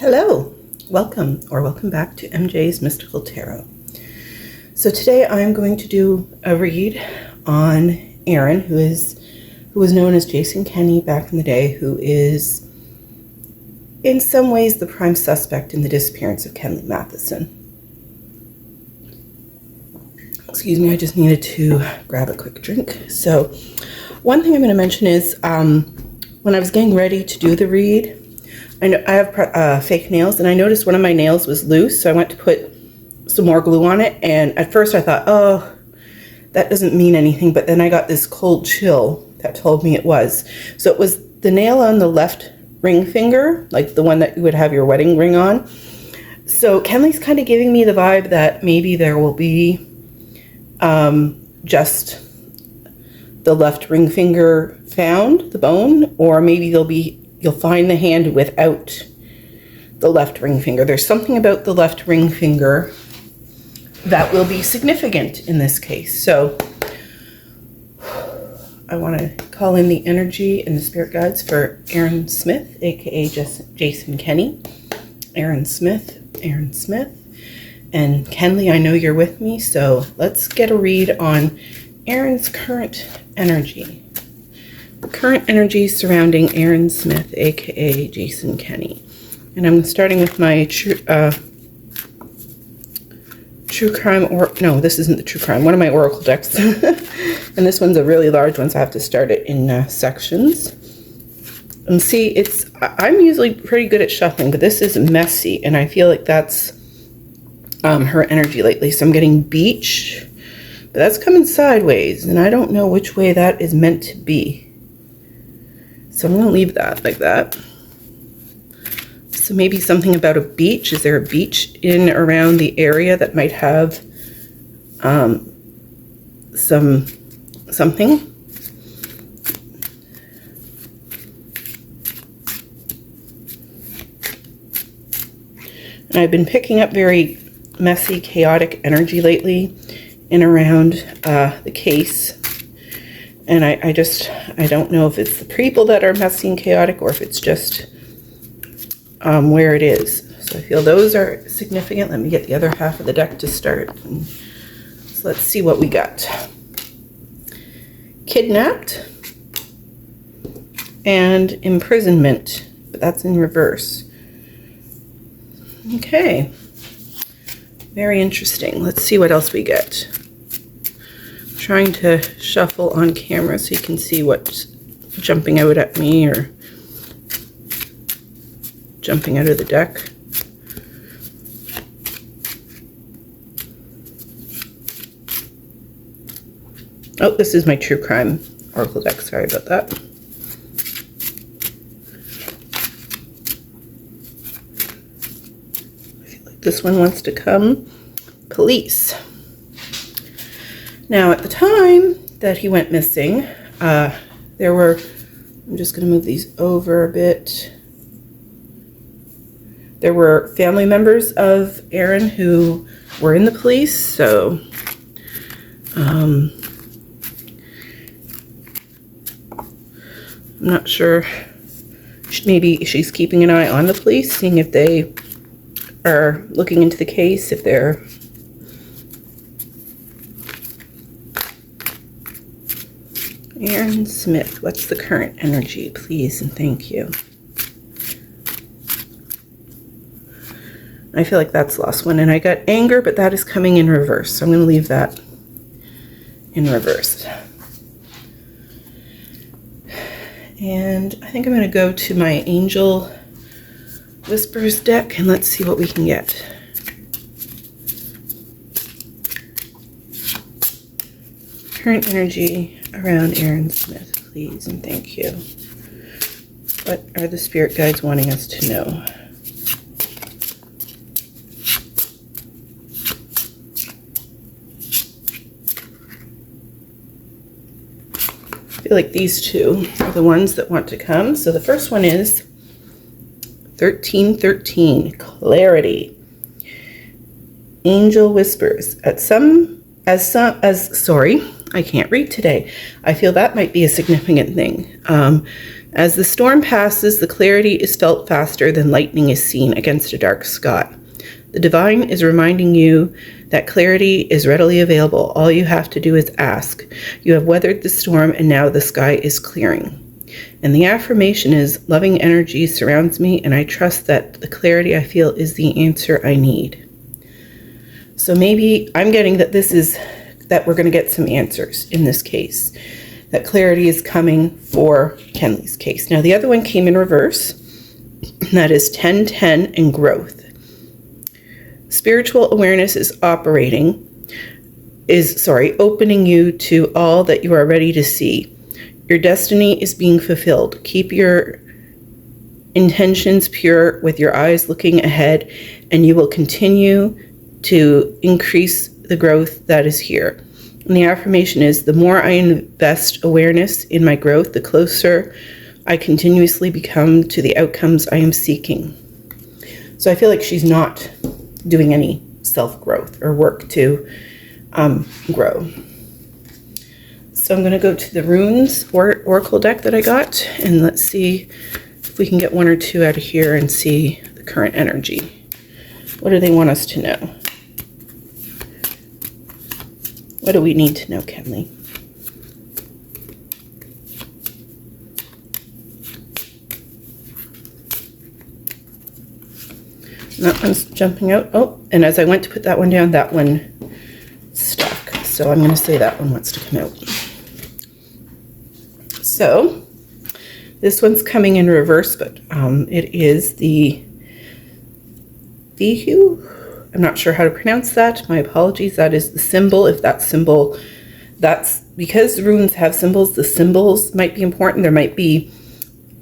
Hello, welcome back to MJ's Mystical Tarot. So today I'm going to do a read on Erin, who was known as Jason Kenney back in the day, who is in some ways the prime suspect in the disappearance of Kenley Matheson. Excuse me, I just needed to grab a quick drink. So one thing I'm going to mention is when I was getting ready to do the read, I have fake nails, and I noticed one of my nails was loose, so I went to put some more glue on it, and at first I thought, oh, that doesn't mean anything, but then I got this cold chill that told me it was. So it was the nail on the left ring finger, like the one that you would have your wedding ring on. So Kenley's kind of giving me the vibe that maybe there will be just the left ring finger found, the bone, or maybe you'll find the hand without the left ring finger. There's something about the left ring finger that will be significant in this case. So I want to call in the energy and the spirit guides for Erin Smith, aka Jason Kenney. Erin Smith, and Kenley, I know you're with me, so let's get a read on Erin's current energy. The current energy surrounding Erin Smith, aka Jason Kenney. And I'm starting with my true crime, or no, this isn't the true crime, one of my oracle decks. And this one's a really large one, so I have to start it in sections. And see, I'm usually pretty good at shuffling, but this is messy, and I feel like that's her energy lately. So I'm getting beach, but that's coming sideways, and I don't know which way that is meant to be. So I'm going to leave that like that. So maybe something about a beach. Is there a beach in around the area that might have something? And I've been picking up very messy, chaotic energy lately in around the case. And I don't know if it's the people that are messy and chaotic or if it's just where it is. So I feel those are significant. Let me get the other half of the deck to start. So let's see what we got. Kidnapped and imprisonment, but that's in reverse. Okay. Very interesting. Let's see what else we get. Trying to shuffle on camera so you can see what's jumping out at me or jumping out of the deck. Oh, this is my true crime oracle deck. Sorry about that. I feel like this one wants to come. Police. Now, at the time that he went missing, there were, I'm just going to move these over a bit. There were family members of Erin who were in the police, so I'm not sure. Maybe she's keeping an eye on the police, seeing if they are looking into the case, if they're Erin Smith, what's the current energy, please, and thank you. I feel like that's the last one, and I got anger, but that is coming in reverse, so I'm going to leave that in reverse. And I think I'm going to go to my Angel Whispers deck, and let's see what we can get. Current energy around Erin Smith, please, and thank you. What are the spirit guides wanting us to know? I feel like these two are the ones that want to come. So the first one is 1313, clarity. Angel Whispers. As I can't read today. I feel that might be a significant thing. As the storm passes, the clarity is felt faster than lightning is seen against a dark sky. The divine is reminding you that clarity is readily available. All you have to do is ask. You have weathered the storm and now the sky is clearing. And the affirmation is, loving energy surrounds me and I trust that the clarity I feel is the answer I need. So maybe I'm getting that that we're going to get some answers in this case. That clarity is coming for Kenley's case. Now the other one came in reverse, and that is 1010 and growth. Spiritual awareness is opening you to all that you are ready to see. Your destiny is being fulfilled. Keep your intentions pure with your eyes looking ahead, and you will continue to increase the growth that is here. And the affirmation is, the more I invest awareness in my growth, the closer I continuously become to the outcomes I am seeking. So I feel like she's not doing any self-growth or work to grow. So I'm going to go to the runes oracle deck that I got, and let's see if we can get one or two out of here and see the current energy. What do they want us to know? What do we need to know, Kenley? That one's jumping out. Oh, and as I went to put that one down, that one stuck. So I'm going to say that one wants to come out. So this one's coming in reverse, but it is the Bihu. I'm not sure how to pronounce that. My apologies. That is the symbol. If that symbol, that's because runes have symbols, the symbols might be important. There might be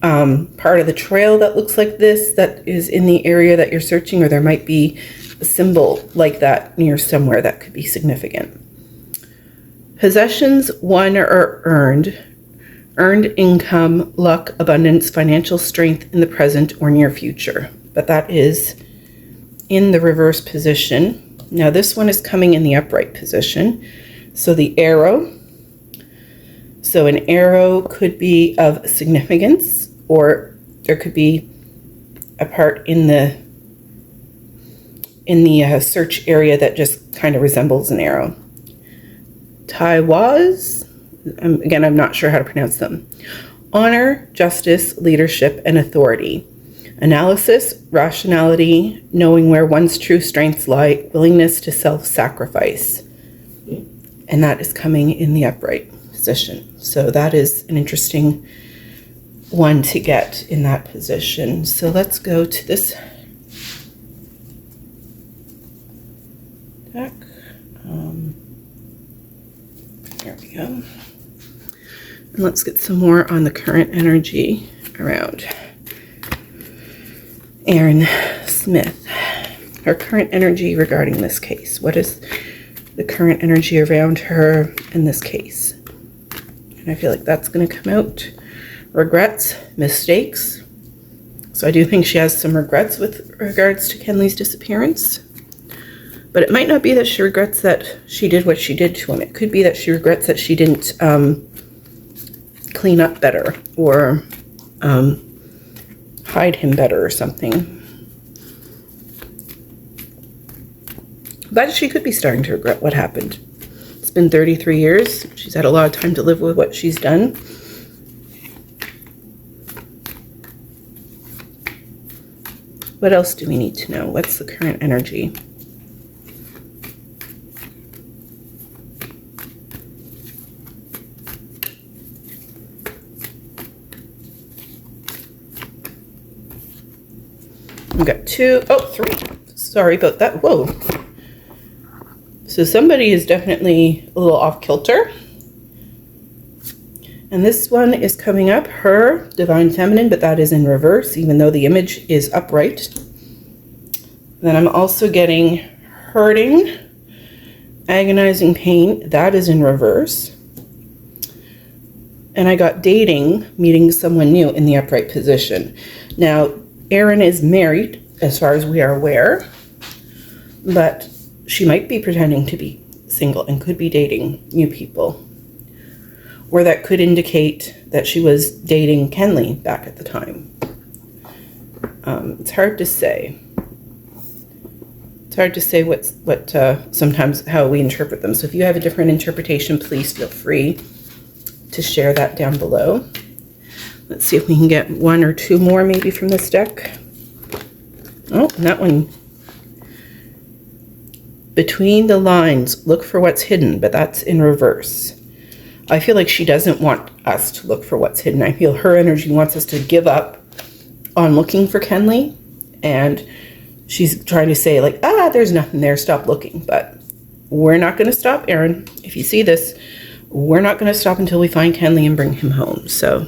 part of the trail that looks like this that is in the area that you're searching, or there might be a symbol like that near somewhere that could be significant. Possessions won or earned income, luck, abundance, financial strength in the present or near future. But that is in the reverse position. Now this one is coming in the upright position. So the arrow. So an arrow could be of significance, or there could be a part in the search area that just kind of resembles an arrow. Taiwas. Again, I'm not sure how to pronounce them. Honor, justice, leadership, and authority. Analysis, rationality, knowing where one's true strengths lie, willingness to self-sacrifice. And that is coming in the upright position. So that is an interesting one to get in that position. So let's go to this deck. There we go. And let's get some more on the current energy around Erin Smith. Her current energy regarding this case. What is the current energy around her in this case? And I feel like that's going to come out. Regrets, mistakes. So I do think she has some regrets with regards to Kenley's disappearance. But it might not be that she regrets that she did what she did to him. It could be that she regrets that she didn't clean up better, or hide him better or something. But she could be starting to regret what happened. It's been 33 years. She's had a lot of time to live with what she's done. What else do we need to know? What's the current energy? We've got three. Sorry about that. Whoa. So somebody is definitely a little off kilter. And this one is coming up, her divine feminine, but that is in reverse, even though the image is upright. Then I'm also getting hurting, agonizing pain. That is in reverse. And I got dating, meeting someone new in the upright position. Now, Erin is married, as far as we are aware, but she might be pretending to be single and could be dating new people. or that could indicate that she was dating Kenley back at the time. It's hard to say. It's hard to say what sometimes how we interpret them. So if you have a different interpretation, please feel free to share that down below. Let's see if we can get one or two more maybe from this deck. Oh, and that one. Between the lines, look for what's hidden, but that's in reverse. I feel like she doesn't want us to look for what's hidden. I feel her energy wants us to give up on looking for Kenley, and she's trying to say like, there's nothing there, stop looking. But we're not going to stop, Erin. If you see this, we're not going to stop until we find Kenley and bring him home. So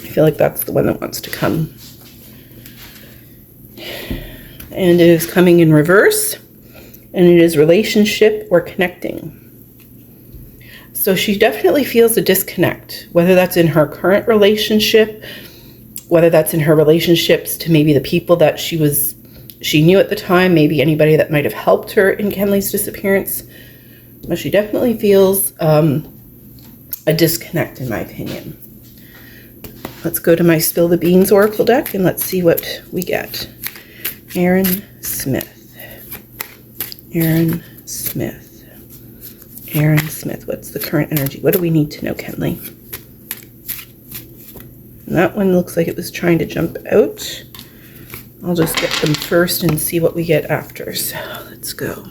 I feel like that's the one that wants to come. And it is coming in reverse, and it is relationship or connecting. So she definitely feels a disconnect, whether that's in her current relationship, whether that's in her relationships to maybe the people that she knew at the time, maybe anybody that might have helped her in Kenley's disappearance. But she definitely feels a disconnect, in my opinion. Let's go to my Spill the Beans Oracle deck and let's see what we get. Erin Smith. Erin Smith. Erin Smith. What's the current energy? What do we need to know, Kenley? And that one looks like it was trying to jump out. I'll just get them first and see what we get after. So let's go.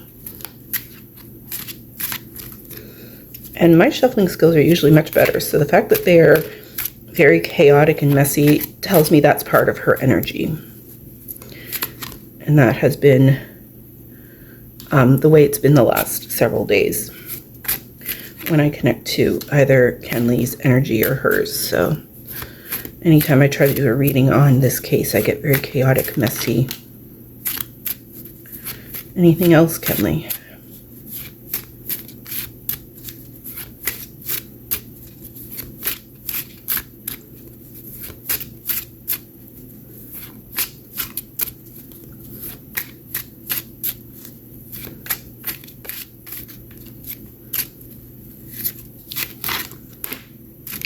And my shuffling skills are usually much better. So the fact that they are very chaotic and messy tells me that's part of her energy. And that has been the way it's been the last several days when I connect to either Kenley's energy or hers. So anytime I try to do a reading on this case, I get very chaotic, messy. Anything else, Kenley?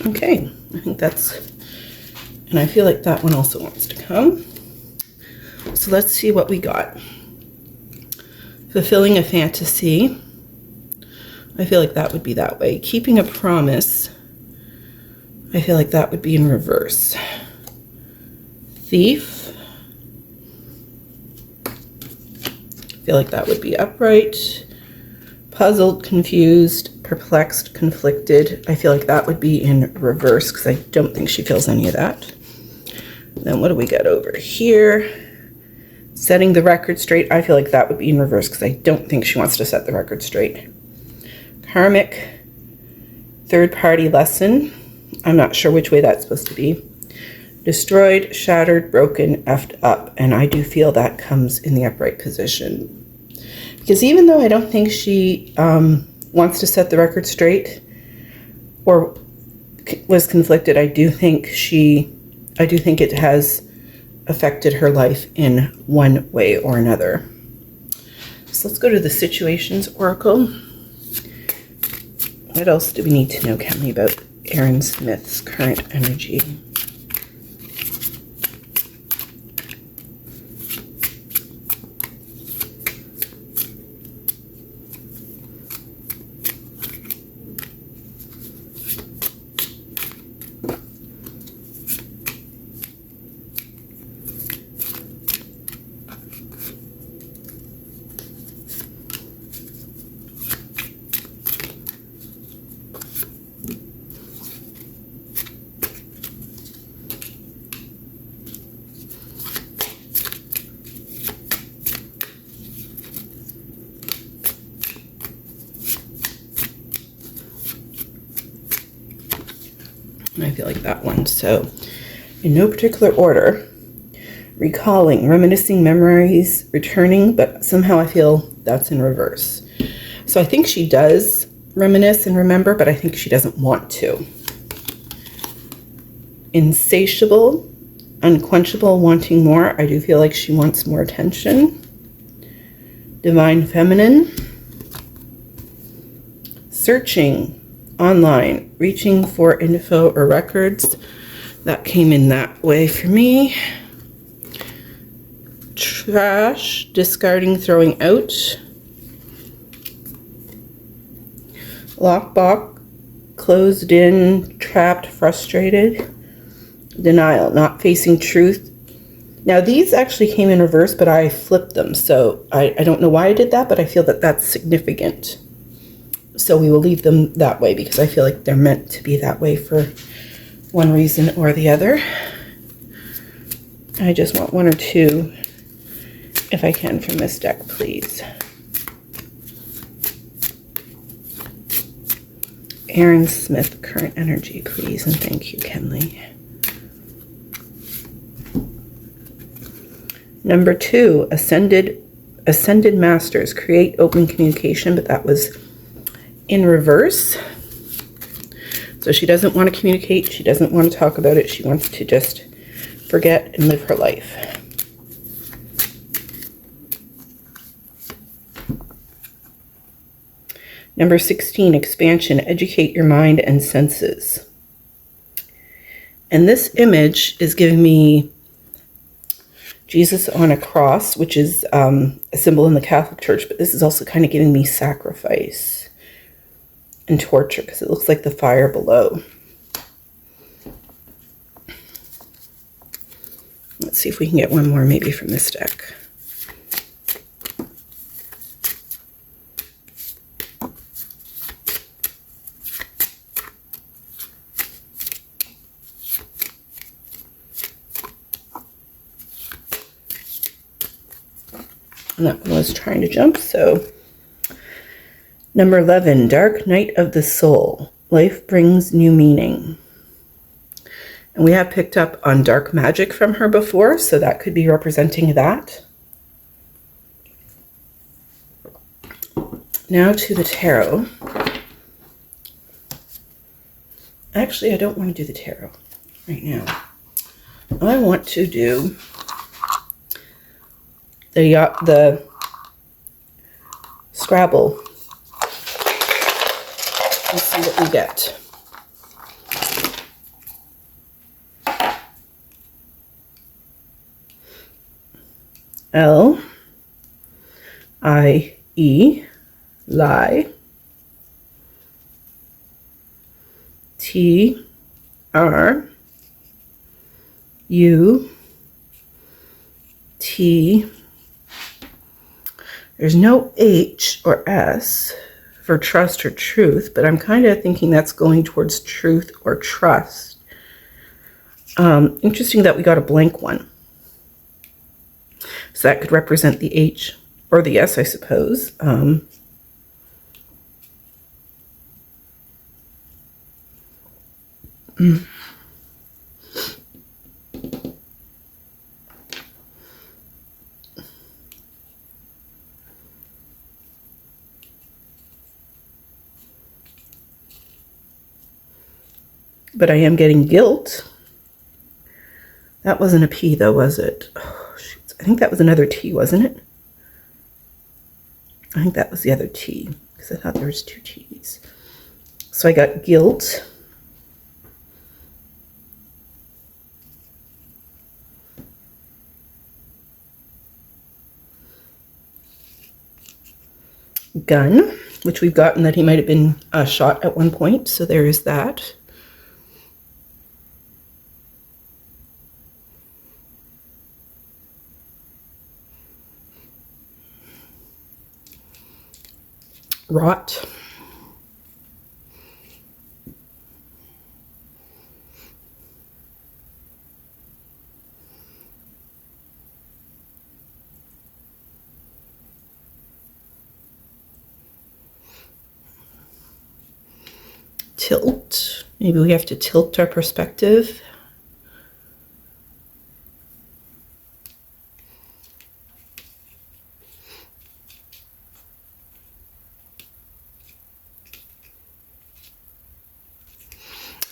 Okay, I think that's, and I feel like that one also wants to come. So let's see what we got. Fulfilling a fantasy. I feel like that would be that way. Keeping a promise. I feel like that would be in reverse. Thief. I feel like that would be upright. Puzzled, confused, perplexed, conflicted. I feel like that would be in reverse because I don't think she feels any of that. Then what do we got over here? Setting the record straight. I feel like that would be in reverse because I don't think she wants to set the record straight. Karmic. Third party lesson. I'm not sure which way that's supposed to be. Destroyed, shattered, broken, effed up. And I do feel that comes in the upright position. Because even though I don't think she wants to set the record straight or was conflicted, I do think it has affected her life in one way or another. So let's go to the Situations Oracle. What else do we need to know, Kenley, about Erin Smith's current energy? I feel like that one. So in no particular order, recalling, reminiscing memories, returning, but somehow I feel that's in reverse. So I think she does reminisce and remember, but I think she doesn't want to. insatiable, unquenchable, wanting more. I do feel like she wants more attention. Divine feminine. Searching online, reaching for info or records. That came in that way for me. Trash, discarding, throwing out. Lockbox, closed in, trapped, frustrated. Denial, not facing truth. Now these actually came in reverse, but I flipped them. So I don't know why I did that, but I feel that that's significant. So we will leave them that way because I feel like they're meant to be that way for one reason or the other. I just want one or two, if I can, from this deck, please. Erin Smith, current energy, please, and thank you, Kenley. Number 2, ascended masters, create open communication, but that was in reverse. So she doesn't want to communicate. She doesn't want to talk about it. She wants to just forget and live her life. Number 16, expansion, educate your mind and senses. And this image is giving me Jesus on a cross, which is a symbol in the Catholic Church, but this is also kind of giving me sacrifice and torture because it looks like the fire below. Let's see if we can get one more maybe from this deck. And that one was trying to jump, so. Number 11, dark night of the soul. Life brings new meaning. And we have picked up on dark magic from her before, so that could be representing that. Now to the tarot. Actually, I don't want to do the tarot right now. I want to do the Scrabble. Let's see what we get. L-I-E, lie. T-R-U-T. There's no H or S for trust or truth, but I'm kind of thinking that's going towards truth or trust. Interesting that we got a blank one. So that could represent the H or the S, I suppose. But I am getting guilt. That wasn't a P though, was it? Oh, shoot. I think that was another T, wasn't it? I think that was the other T, because I thought there was 2 T's. So I got guilt. Gun, which we've gotten that he might have been shot at one point, so there is that. Rot. Tilt. Maybe we have to tilt our perspective.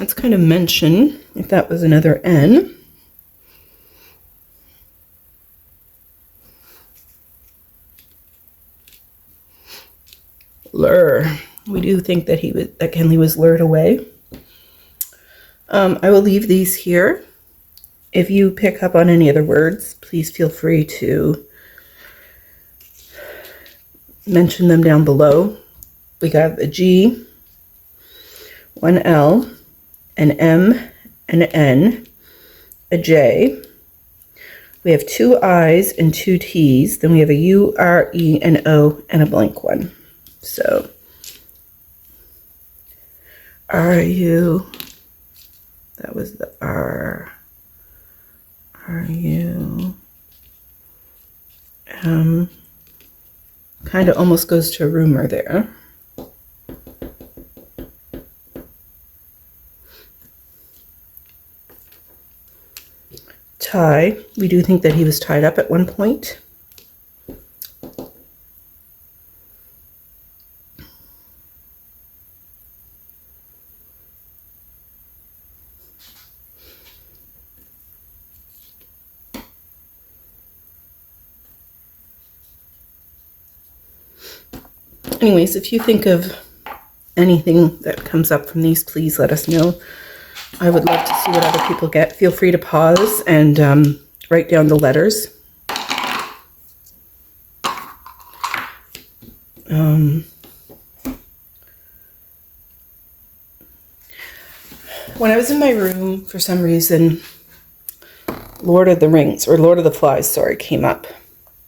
Let's kind of mention if that was another N. Lure. We do think that Kenley was lured away. I will leave these here. If you pick up on any other words, please feel free to mention them down below. We got a G, one L, an M, an N, a J. We have two I's and two T's. Then we have a U, R, E, an O, and a blank one. So, R-U, that was the R, R-U, kind of almost goes to a rumor there. Tie, we do think that he was tied up at one point. Anyways, if you think of anything that comes up from these, please let us know. I would love to see what other people get. Feel free to pause and write down the letters. When I was in my room, for some reason, Lord of the Rings, or Lord of the Flies, sorry, came up.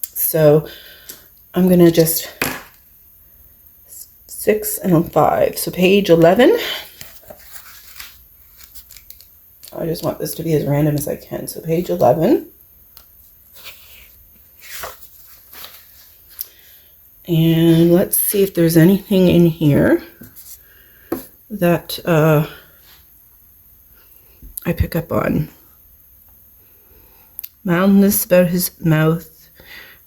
So I'm going to just 6 and 5. So page 11. I just want this to be as random as I can. So page 11. And let's see if there's anything in here that I pick up on. Mildness about his mouth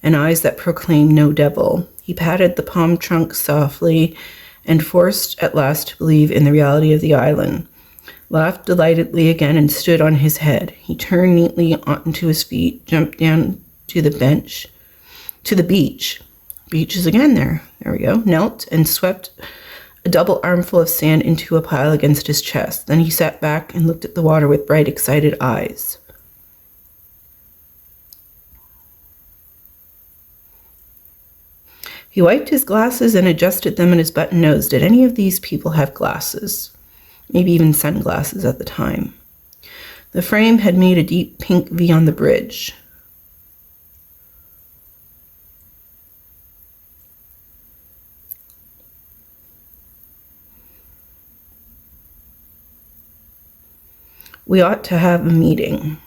and eyes that proclaim no devil. He patted the palm trunk softly and forced at last to believe in the reality of the island. Laughed delightedly again and stood on his head. He turned neatly onto his feet, jumped down to the beach. Beach is again there. There we go. Knelt and swept a double armful of sand into a pile against his chest. Then he sat back and looked at the water with bright, excited eyes. He wiped his glasses and adjusted them in his button nose. Did any of these people have glasses? Maybe even sunglasses at the time. The frame had made a deep pink V on the bridge. We ought to have a meeting.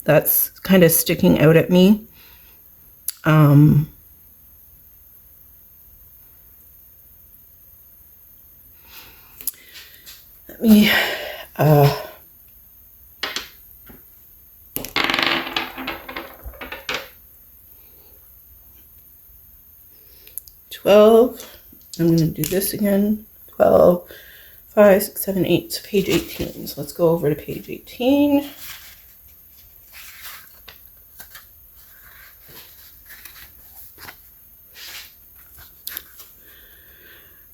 That's kind of sticking out at me. Let me 12. I'm going to do this again. 12, 5, 6, 7, 8. So page 18. So let's go over to page 18.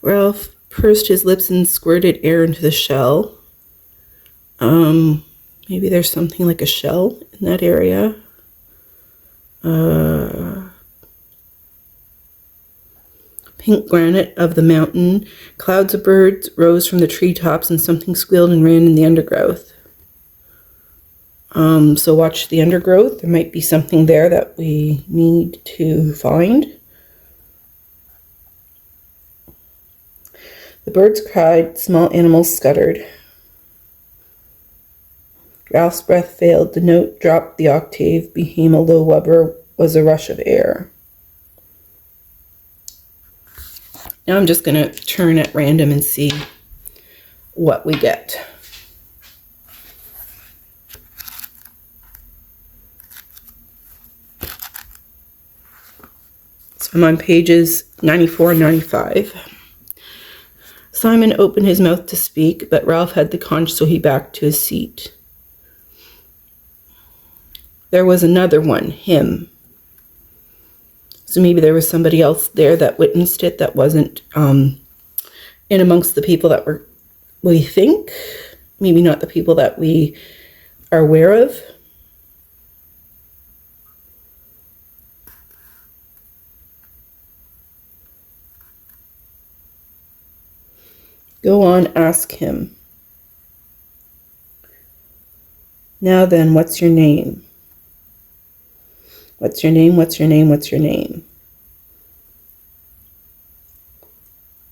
Ralph pursed his lips and squirted air into the shell. Maybe there's something like a shell in that area. Pink granite of the mountain. Clouds of birds rose from the treetops and something squealed and ran in the undergrowth. So watch the undergrowth. There might be something there that we need to find. The birds cried, small animals scuttered. Ralph's breath failed. The note dropped the octave, became a low wubber, was a rush of air. Now I'm just going to turn at random and see what we get. So I'm on pages 94 and 95. Simon opened his mouth to speak, but Ralph had the conch, so he backed to his seat. There was another one, him. So maybe there was somebody else there that witnessed it that wasn't in amongst the people that we think. Maybe not the people that we are aware of. Go on, ask him. Now then, what's your name? What's your name? What's your name? What's your name?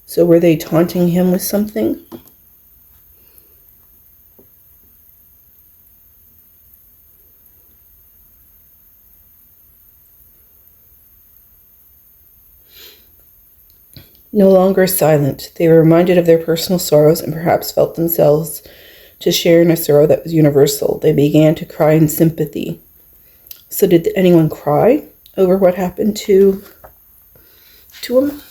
So were they taunting him with something? No longer silent, they were reminded of their personal sorrows and perhaps felt themselves to share in a sorrow that was universal. They began to cry in sympathy. So did anyone cry over what happened to him?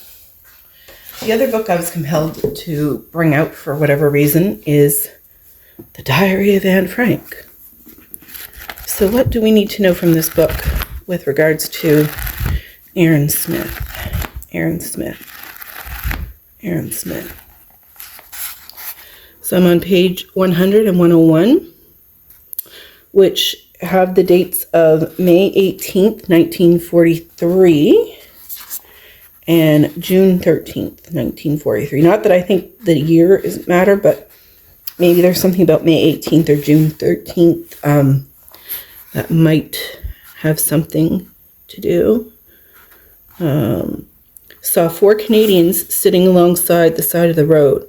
The other book I was compelled to bring out for whatever reason is The Diary of Anne Frank. So what do we need to know from this book with regards to Erin Smith? Erin Smith. Erin Smith. So I'm on page 100 and 101, which have the dates of May 18th, 1943 and June 13th, 1943. Not that I think the year doesn't matter, but maybe there's something about May 18th or June 13th that might have something to do. Saw 4 Canadians sitting alongside the side of the road.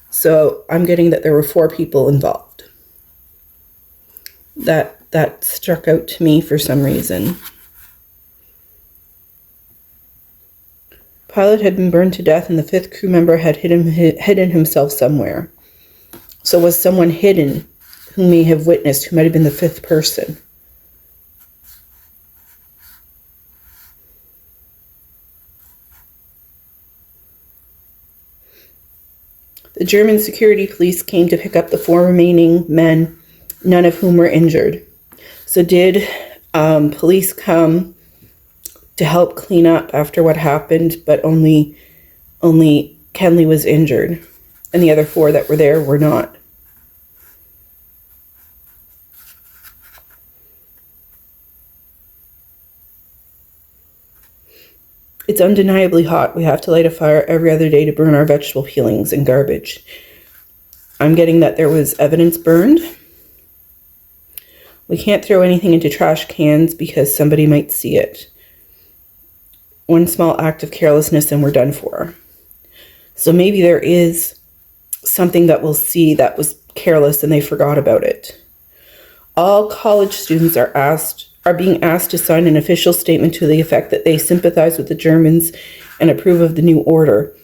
So I'm getting that there were 4 people involved. That struck out to me for some reason. Pilot had been burned to death and the 5th crew member had hidden himself somewhere. So was someone hidden who may have witnessed, who might have been the 5th person? The German security police came to pick up the 4 remaining men, none of whom were injured. So did police come to help clean up after what happened, but only Kenley was injured, and the other 4 that were there were not? It's undeniably hot. We have to light a fire every other day to burn our vegetable peelings and garbage. I'm getting that there was evidence burned. We can't throw anything into trash cans because somebody might see it. One small act of carelessness and we're done for. So maybe there is something that we'll see that was careless and they forgot about it. All college students are being asked to sign an official statement to the effect that they sympathize with the Germans and approve of the new order.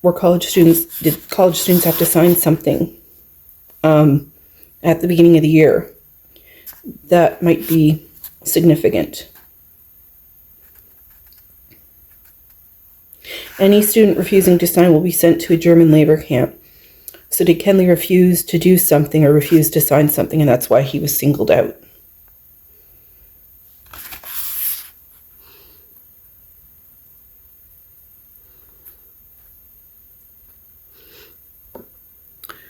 Did college students have to sign something at the beginning of the year? That might be significant. Any student refusing to sign will be sent to a German labor camp. So did Kenley refuse to do something or refuse to sign something, and that's why he was singled out?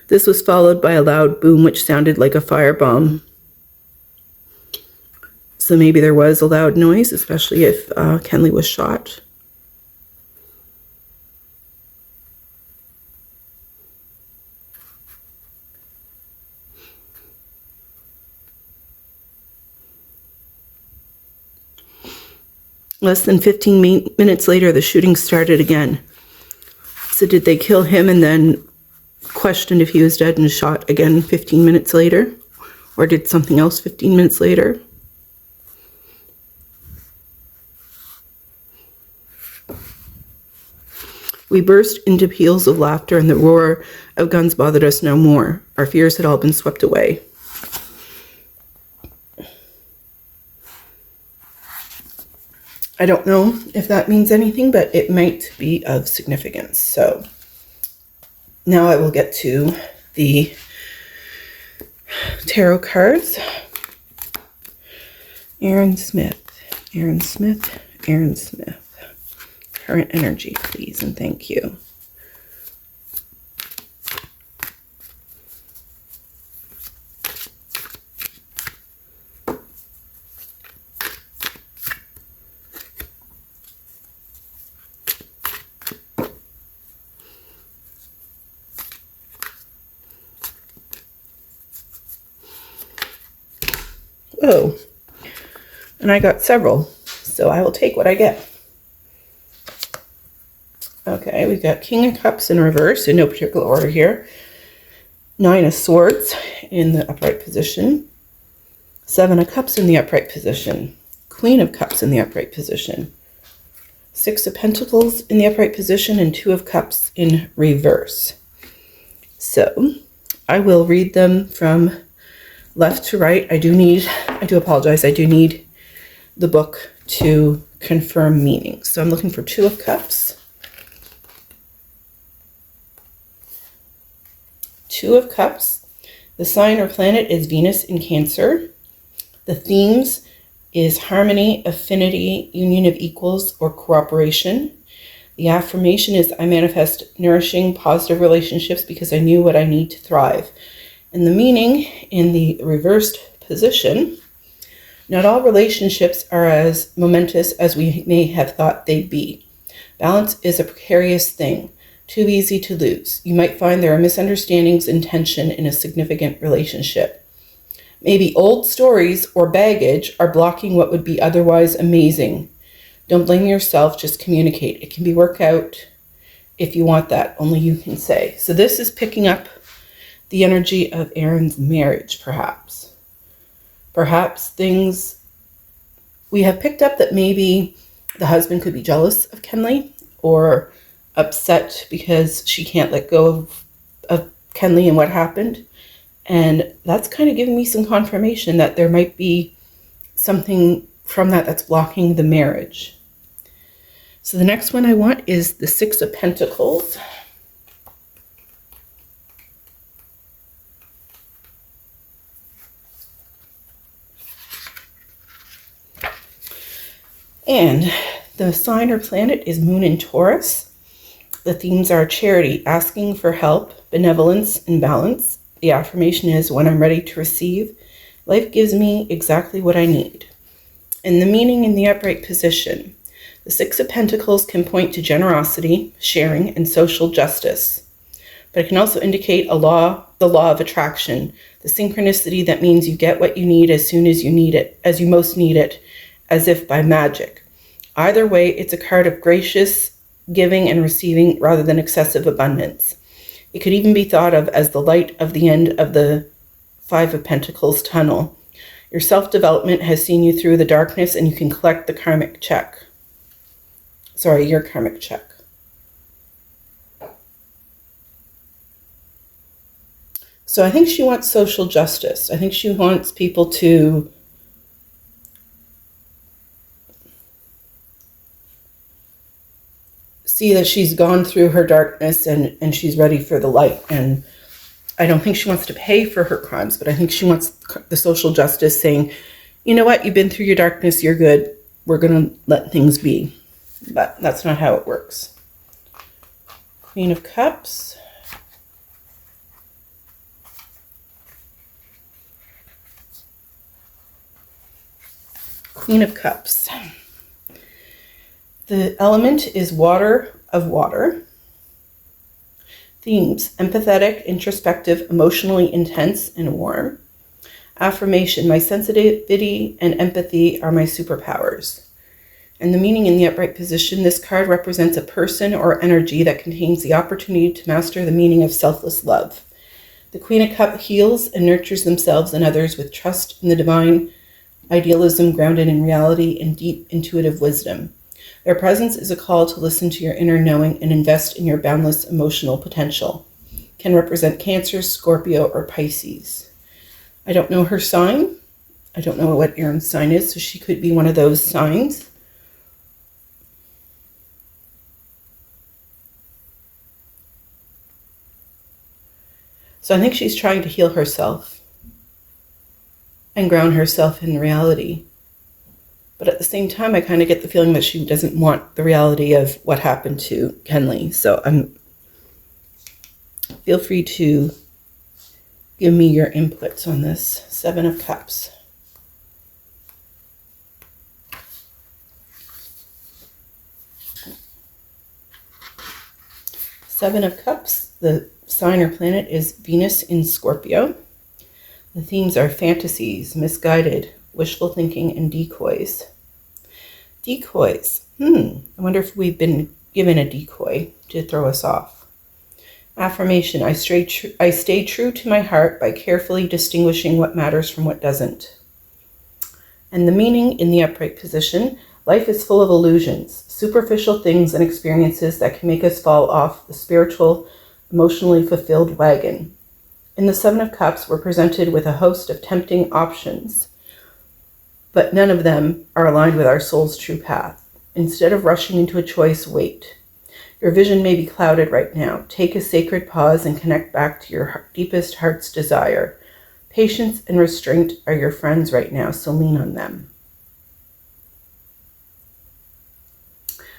This was followed by a loud boom which sounded like a firebomb. So maybe there was a loud noise, especially if Kenley was shot. Less than 15 minutes later, the shooting started again. So did they kill him and then questioned if he was dead and shot again 15 minutes later? Or did something else 15 minutes later? We burst into peals of laughter and the roar of guns bothered us no more. Our fears had all been swept away. I don't know if that means anything, but it might be of significance. So Now I will get to the tarot cards. Erin Smith, Erin Smith, Erin Smith. Current energy, please, and thank you. Whoa. And I got several, so I will take what I get. Okay, we've got King of Cups in reverse, in no particular order here. 9 of Swords in the upright position. 7 of Cups in the upright position. Queen of Cups in the upright position. 6 of Pentacles in the upright position, and 2 of Cups in reverse. So, I will read them from left to right. I do apologize, I do need the book to confirm meaning. So I'm looking for 2 of Cups. 2 of Cups. The sign or planet is Venus in Cancer. The themes is harmony, affinity, union of equals, or cooperation. The affirmation is I manifest nourishing, positive relationships because I knew what I need to thrive. And the meaning in the reversed position, not all relationships are as momentous as we may have thought they'd be. Balance is a precarious thing, too easy to lose. You might find there are misunderstandings and tension in a significant relationship. Maybe old stories or baggage are blocking what would be otherwise amazing. Don't blame yourself, just communicate. It can be worked out if you want that, only you can say. So this is picking up the energy of Erin's marriage, perhaps. Perhaps things, we have picked up that maybe the husband could be jealous of Kenley or upset because she can't let go of Kenley and what happened. And that's kind of giving me some confirmation that there might be something from that that's blocking the marriage. So the next one I want is the 6 of Pentacles. And the sign or planet is Moon in Taurus. The themes are charity, asking for help, benevolence, and balance. The affirmation is when I'm ready to receive, life gives me exactly what I need. And the meaning in the upright position, the 6 of Pentacles can point to generosity, sharing, and social justice. But it can also indicate the law of attraction, the synchronicity that means you get what you need as soon as you need it, as you most need it, as if by magic. Either way, it's a card of gracious giving and receiving rather than excessive abundance. It could even be thought of as the light of the end of the 5 of Pentacles tunnel. Your self-development has seen you through the darkness and you can collect the karmic check. Sorry, your karmic check. So I think she wants social justice. I think she wants people to see that she's gone through her darkness and she's ready for the light. And I don't think she wants to pay for her crimes, but I think she wants the social justice saying, you know what, you've been through your darkness, you're good. We're going to let things be. But that's not how it works. Queen of Cups. Queen of Cups. The element is water of water. Themes, empathetic, introspective, emotionally intense, and warm. Affirmation, my sensitivity and empathy are my superpowers. And the meaning in the upright position, this card represents a person or energy that contains the opportunity to master the meaning of selfless love. The Queen of Cups heals and nurtures themselves and others with trust in the divine, idealism grounded in reality, and deep intuitive wisdom. Their presence is a call to listen to your inner knowing and invest in your boundless emotional potential. Can represent Cancer, Scorpio, or Pisces. I don't know her sign. I don't know what Erin's sign is, so she could be one of those signs. So I think she's trying to heal herself and ground herself in reality. But at the same time, I kind of get the feeling that she doesn't want the reality of what happened to Kenley. So feel free to give me your inputs on this. 7 of Cups. Seven of Cups, the sign or planet is Venus in Scorpio. The themes are fantasies, misguided, wishful thinking, and decoys. Decoys. I wonder if we've been given a decoy to throw us off. Affirmation, I stay true to my heart by carefully distinguishing what matters from what doesn't. And the meaning in the upright position, life is full of illusions, superficial things and experiences that can make us fall off the spiritual, emotionally fulfilled wagon. In the 7 of Cups, we're presented with a host of tempting options, but none of them are aligned with our soul's true path. Instead of rushing into a choice, wait. Your vision may be clouded right now. Take a sacred pause and connect back to your deepest heart's desire. Patience and restraint are your friends right now, so lean on them.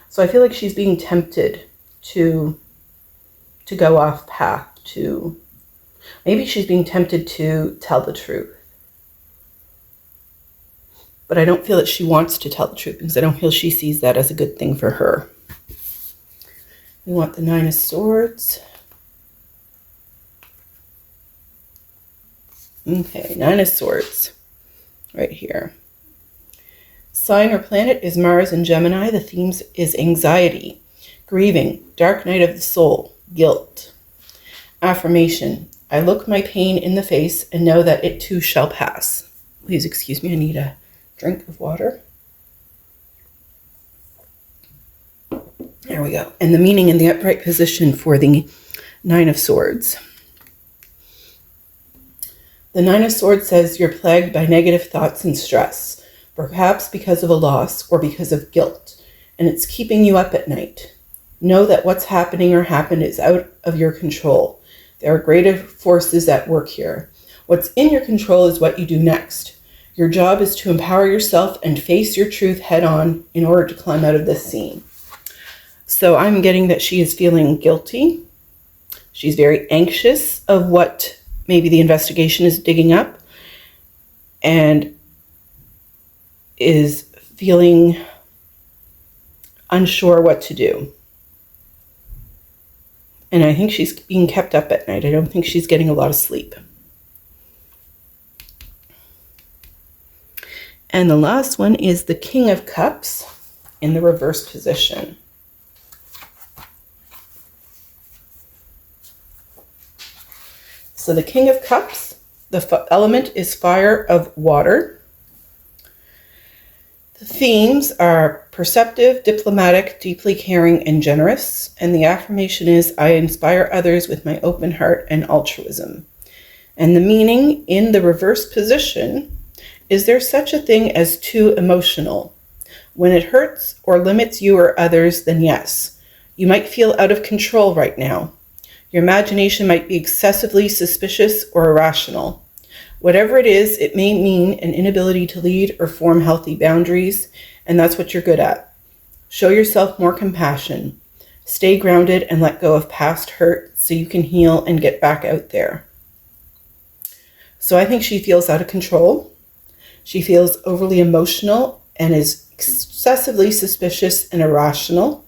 So I feel like she's being tempted to go off path, maybe she's being tempted to tell the truth. But I don't feel that she wants to tell the truth because I don't feel she sees that as a good thing for her. We want the 9 of Swords. Okay, 9 of Swords right here. Sign or planet is Mars in Gemini. The themes is anxiety, grieving, dark night of the soul, guilt. Affirmation, I look my pain in the face and know that it too shall pass. Please excuse me, I need a drink of water. There we go. And the meaning in the upright position for the 9 of Swords. The 9 of Swords says you're plagued by negative thoughts and stress, perhaps because of a loss or because of guilt, and it's keeping you up at night. Know that what's happening or happened is out of your control. There are greater forces at work here. What's in your control is what you do next. Your job is to empower yourself and face your truth head on in order to climb out of this scene. So I'm getting that she is feeling guilty. She's very anxious of what maybe the investigation is digging up and is feeling unsure what to do. And I think she's being kept up at night. I don't think she's getting a lot of sleep. And the last one is the King of Cups in the reverse position. So the King of Cups, the element is fire of water. The themes are perceptive, diplomatic, deeply caring, and generous. And the affirmation is, I inspire others with my open heart and altruism. And the meaning in the reverse position, is there such a thing as too emotional? When it hurts or limits you or others, then yes. You might feel out of control right now. Your imagination might be excessively suspicious or irrational. Whatever it is, it may mean an inability to lead or form healthy boundaries, and that's what you're good at. Show yourself more compassion. Stay grounded and let go of past hurt so you can heal and get back out there. So I think she feels out of control. She feels overly emotional and is excessively suspicious and irrational.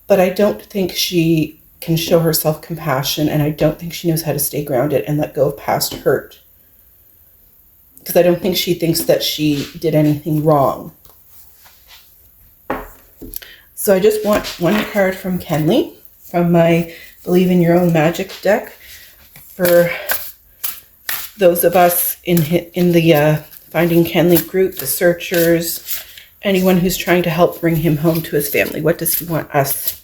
But I don't think she can show herself compassion, and I don't think she knows how to stay grounded and let go of past hurt. Because I don't think she thinks that she did anything wrong. So I just want one card from Kenley, from my Believe in Your Own Magic deck, for those of us in the Finding Kenley group, the searchers, anyone who's trying to help bring him home to his family. What does he want us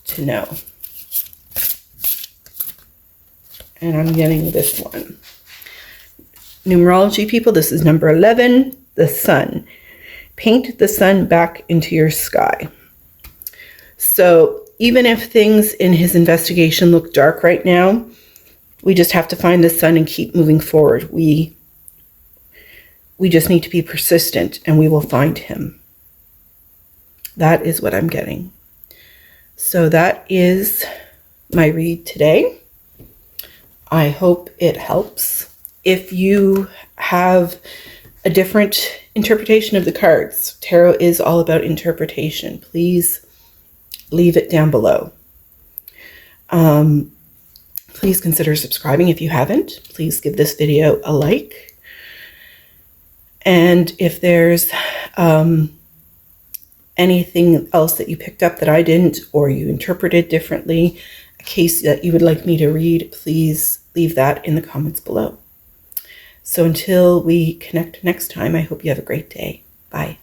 to know? And I'm getting this one. Numerology people, this is number 11, the sun. Paint the sun back into your sky. So even if things in his investigation look dark right now, We just have to find the sun and keep moving forward. We just need to be persistent, and we will find him. That is what I'm getting. So that is my read today. I hope it helps. If you have a different interpretation of the cards, tarot is all about interpretation. Please leave it down below. Please consider subscribing if you haven't. Please give this video a like. And if there's anything else that you picked up that I didn't, or you interpreted differently, a case that you would like me to read, please leave that in the comments below. So until we connect next time, I hope you have a great day. Bye.